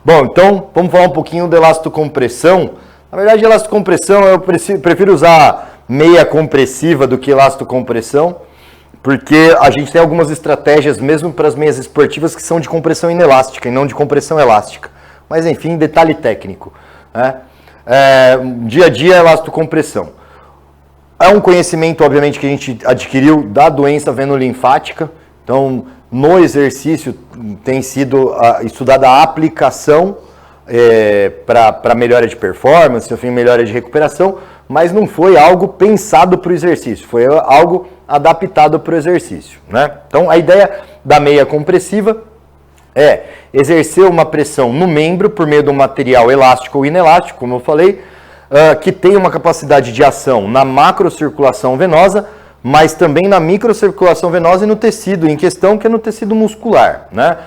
Bom, então vamos falar um pouquinho de elastocompressão. Na verdade, elastocompressão eu prefiro usar meia compressiva do que elastocompressão, porque a gente tem algumas estratégias mesmo para as meias esportivas que são de compressão inelástica e não de compressão elástica. Mas enfim, detalhe técnico, né? Dia a dia, elastocompressão. É um conhecimento, obviamente, que a gente adquiriu da doença venolinfática. Então, no exercício tem sido estudada a aplicação para melhora de performance, enfim, melhora de recuperação, mas não foi algo pensado para o exercício, foi algo adaptado para o exercício, né? Então, a ideia da meia compressiva é exercer uma pressão no membro por meio de um material elástico ou inelástico, como eu falei, que tem uma capacidade de ação na macrocirculação venosa, mas também na microcirculação venosa e no tecido em questão, que é no tecido muscular, né?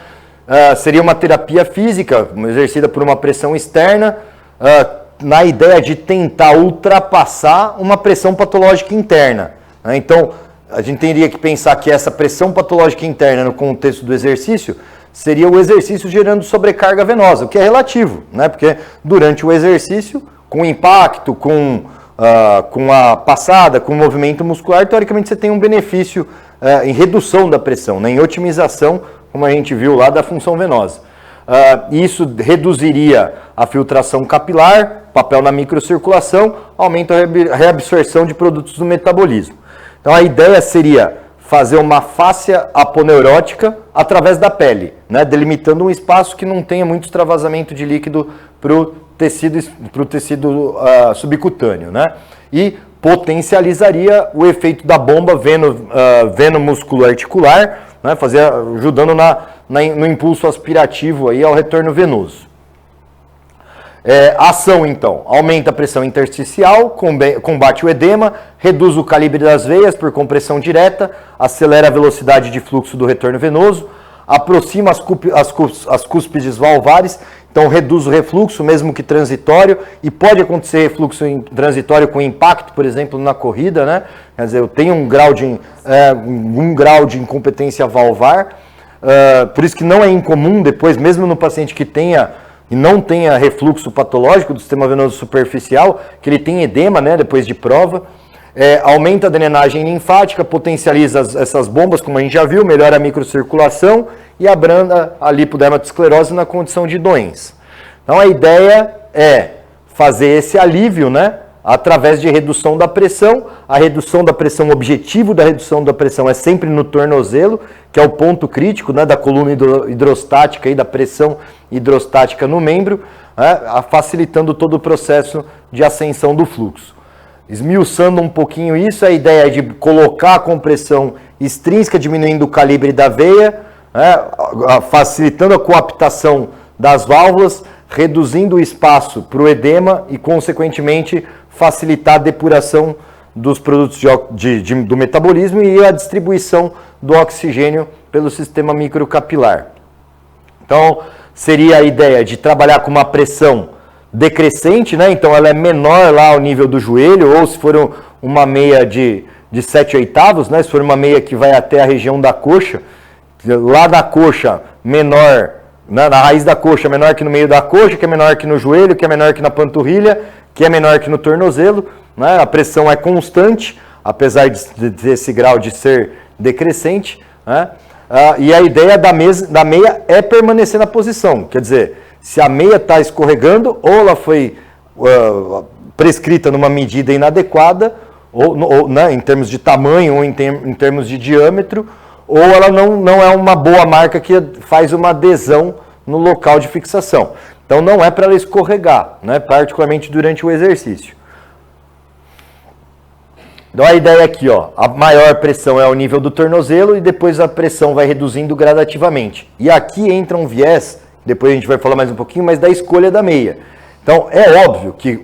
Seria uma terapia física exercida por uma pressão externa, na ideia de tentar ultrapassar uma pressão patológica interna, né? Então, a gente teria que pensar que essa pressão patológica interna no contexto do exercício seria o exercício gerando sobrecarga venosa, o que é relativo, né? Porque durante o exercício, com impacto, com a passada, com o movimento muscular, teoricamente você tem um benefício em redução da pressão, né? Em otimização, como a gente viu lá, da função venosa. Isso reduziria a filtração capilar, papel na microcirculação, aumenta a reabsorção de produtos do metabolismo. Então a ideia seria fazer uma fáscia aponeurótica através da pele, né? Delimitando um espaço que não tenha muito extravasamento de líquido para o tecido subcutâneo, né? E potencializaria o efeito da bomba veno-musculo-articular, né? Ajudando no impulso aspirativo aí ao retorno venoso. Ação, então, aumenta a pressão intersticial, combate o edema, reduz o calibre das veias por compressão direta, acelera a velocidade de fluxo do retorno venoso, aproxima as cúspides valvares, então reduz o refluxo, mesmo que transitório, e pode acontecer refluxo transitório com impacto, por exemplo, na corrida, né? Quer dizer, eu tenho um grau de incompetência valvar, por isso que não é incomum depois, mesmo no paciente que tenha e não tenha refluxo patológico do sistema venoso superficial, que ele tem edema, né, depois de prova, aumenta a drenagem linfática, potencializa essas bombas, como a gente já viu, melhora a microcirculação e abranda a lipodermatosclerose na condição de doença. Então a ideia é fazer esse alívio, né, através de redução da pressão. A redução da pressão, o objetivo da redução da pressão é sempre no tornozelo, que é o ponto crítico, né, da coluna hidrostática e da pressão hidrostática no membro, né, facilitando todo o processo de ascensão do fluxo. Esmiuçando um pouquinho isso, a ideia é de colocar a compressão extrínseca, diminuindo o calibre da veia, né, facilitando a coaptação das válvulas, reduzindo o espaço para o edema e, consequentemente, facilitar a depuração dos produtos do metabolismo e a distribuição do oxigênio pelo sistema microcapilar. Então, seria a ideia de trabalhar com uma pressão decrescente, né? Então ela é menor lá ao nível do joelho, ou se for uma meia de 7/8, né? Se for uma meia que vai até a região da coxa, lá da coxa menor, né? Na raiz da coxa menor que no meio da coxa, que é menor que no joelho, que é menor que na panturrilha, que é menor que no tornozelo, né? A pressão é constante, apesar desse grau de ser decrescente, né? E a ideia da meia é permanecer na posição, quer dizer, se a meia está escorregando, ou ela foi prescrita numa medida inadequada, ou né, em termos de tamanho, ou em termos de diâmetro, ou ela não é uma boa marca que faz uma adesão no local de fixação. Então não é para ela escorregar, né, particularmente durante o exercício. Então a ideia aqui, ó, a maior pressão é ao nível do tornozelo e depois a pressão vai reduzindo gradativamente. E aqui entra um viés, depois a gente vai falar mais um pouquinho, mas da escolha da meia. Então é óbvio que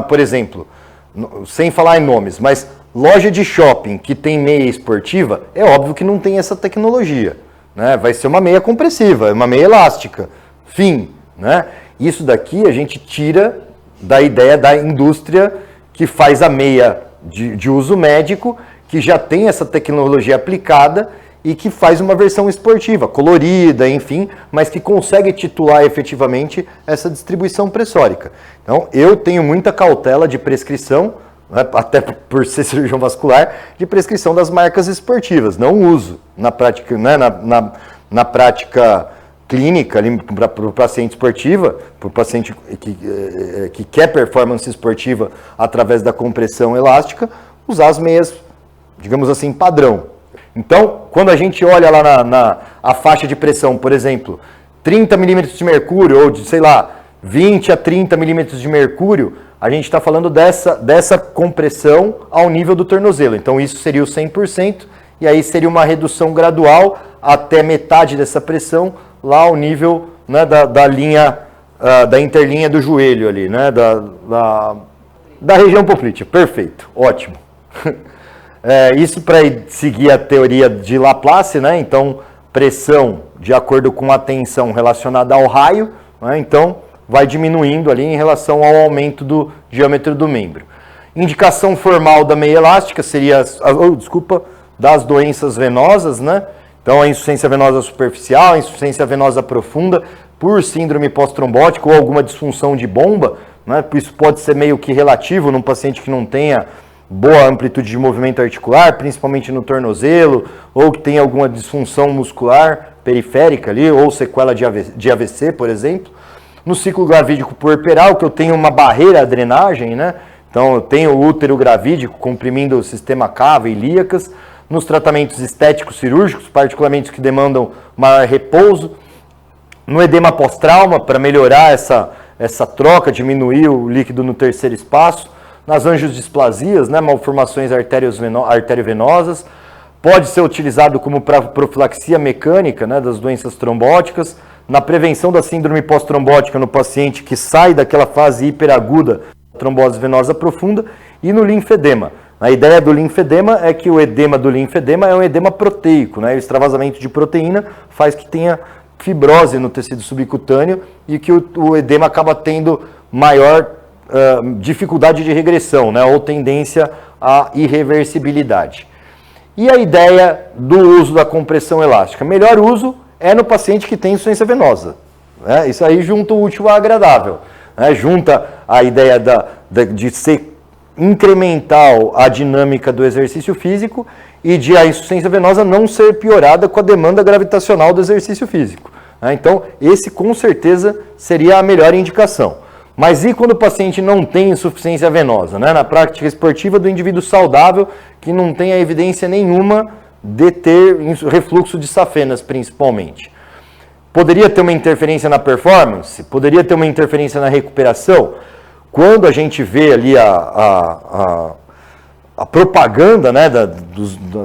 por exemplo, sem falar em nomes, mas loja de shopping que tem meia esportiva, é óbvio que não tem essa tecnologia, né? Vai ser uma meia compressiva, uma meia elástica, fim, né? Isso daqui a gente tira da ideia da indústria que faz a meia de uso médico, que já tem essa tecnologia aplicada e que faz uma versão esportiva, colorida, enfim, mas que consegue titular efetivamente essa distribuição pressórica. Então, eu tenho muita cautela de prescrição, né, até por ser cirurgião vascular, de prescrição das marcas esportivas. Não uso na prática, né, na prática clínica para o paciente esportiva, para o paciente que quer performance esportiva através da compressão elástica, usar as meias, digamos assim, padrão. Então, quando a gente olha lá a faixa de pressão, por exemplo, 30 milímetros de mercúrio, ou de, sei lá, 20 a 30 milímetros de mercúrio, a gente está falando dessa compressão ao nível do tornozelo. Então, isso seria o 100%, e aí seria uma redução gradual até metade dessa pressão, lá ao nível, né, da linha, da interlinha do joelho ali, né, da região poplítea. Perfeito, ótimo. Isso para seguir a teoria de Laplace, né? Então, pressão de acordo com a tensão relacionada ao raio, né? Então, vai diminuindo ali em relação ao aumento do diâmetro do membro. Indicação formal da meia elástica seria, das doenças venosas, né? Então, a insuficiência venosa superficial, a insuficiência venosa profunda, por síndrome pós-trombótica ou alguma disfunção de bomba, né? Isso pode ser meio que relativo num paciente que não tenha boa amplitude de movimento articular, principalmente no tornozelo, ou que tem alguma disfunção muscular periférica ali, ou sequela de AVC, por exemplo. No ciclo gravídico puerperal, que eu tenho uma barreira à drenagem, né? Então eu tenho o útero gravídico comprimindo o sistema cava e ilíacas. Nos tratamentos estéticos cirúrgicos, particularmente os que demandam maior repouso. No edema pós-trauma, para melhorar essa troca, diminuir o líquido no terceiro espaço. Nas angiodisplasias, né, malformações arteriovenosas, pode ser utilizado como profilaxia mecânica, né, das doenças trombóticas, na prevenção da síndrome pós-trombótica no paciente que sai daquela fase hiperaguda da trombose venosa profunda, e no linfedema. A ideia do linfedema é que o edema do linfedema é um edema proteico, né, o extravasamento de proteína faz que tenha fibrose no tecido subcutâneo e que o edema acaba tendo maior dificuldade de regressão, né, ou tendência à irreversibilidade. E a ideia do uso da compressão elástica? Melhor uso é no paciente que tem insuficiência venosa. Né? Isso aí junta o útil ao agradável. Né? Junta a ideia de ser incremental a dinâmica do exercício físico e de a insuficiência venosa não ser piorada com a demanda gravitacional do exercício físico. Né? Então, esse com certeza seria a melhor indicação. Mas e quando o paciente não tem insuficiência venosa? Né? Na prática esportiva do indivíduo saudável, que não tem a evidência nenhuma de ter refluxo de safenas, principalmente. Poderia ter uma interferência na performance? Poderia ter uma interferência na recuperação? Quando a gente vê ali a propaganda, né,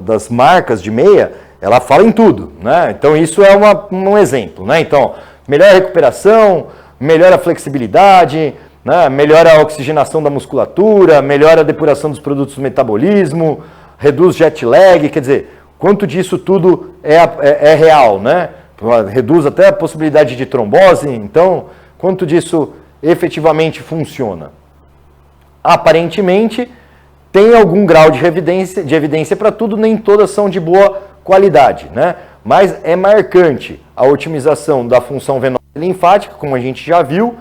das marcas de meia, ela fala em tudo. Né? Então, isso é um exemplo. Né? Então, melhor recuperação, melhora a flexibilidade, né? Melhora a oxigenação da musculatura, melhora a depuração dos produtos do metabolismo, reduz jet lag, quer dizer, quanto disso tudo é real, né? Reduz até a possibilidade de trombose, então, quanto disso efetivamente funciona? Aparentemente, tem algum grau de evidência para tudo, nem todas são de boa qualidade, né? Mas é marcante a otimização da função venosa linfática, como a gente já viu.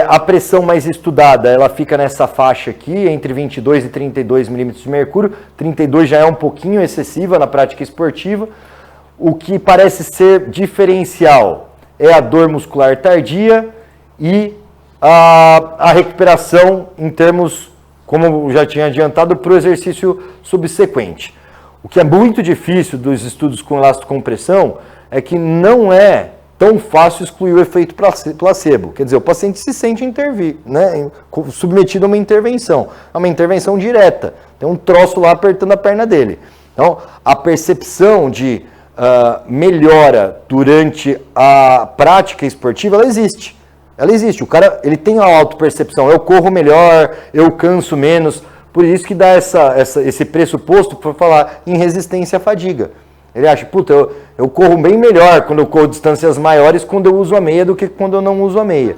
A pressão mais estudada, ela fica nessa faixa aqui, entre 22 e 32 milímetros de mercúrio. 32 já é um pouquinho excessiva na prática esportiva. O que parece ser diferencial é a dor muscular tardia e a recuperação em termos, como eu já tinha adiantado, para o exercício subsequente. O que é muito difícil dos estudos com elastocompressão é que não é tão fácil excluir o efeito placebo. Quer dizer, o paciente se sente né, submetido a uma intervenção direta. Tem um troço lá apertando a perna dele. Então, a percepção de melhora durante a prática esportiva, ela existe. Ela existe. O cara, ele tem a autopercepção. Eu corro melhor, eu canso menos. Por isso que dá esse pressuposto para falar em resistência à fadiga. Ele acha, puta, eu corro bem melhor quando eu corro distâncias maiores quando eu uso a meia do que quando eu não uso a meia.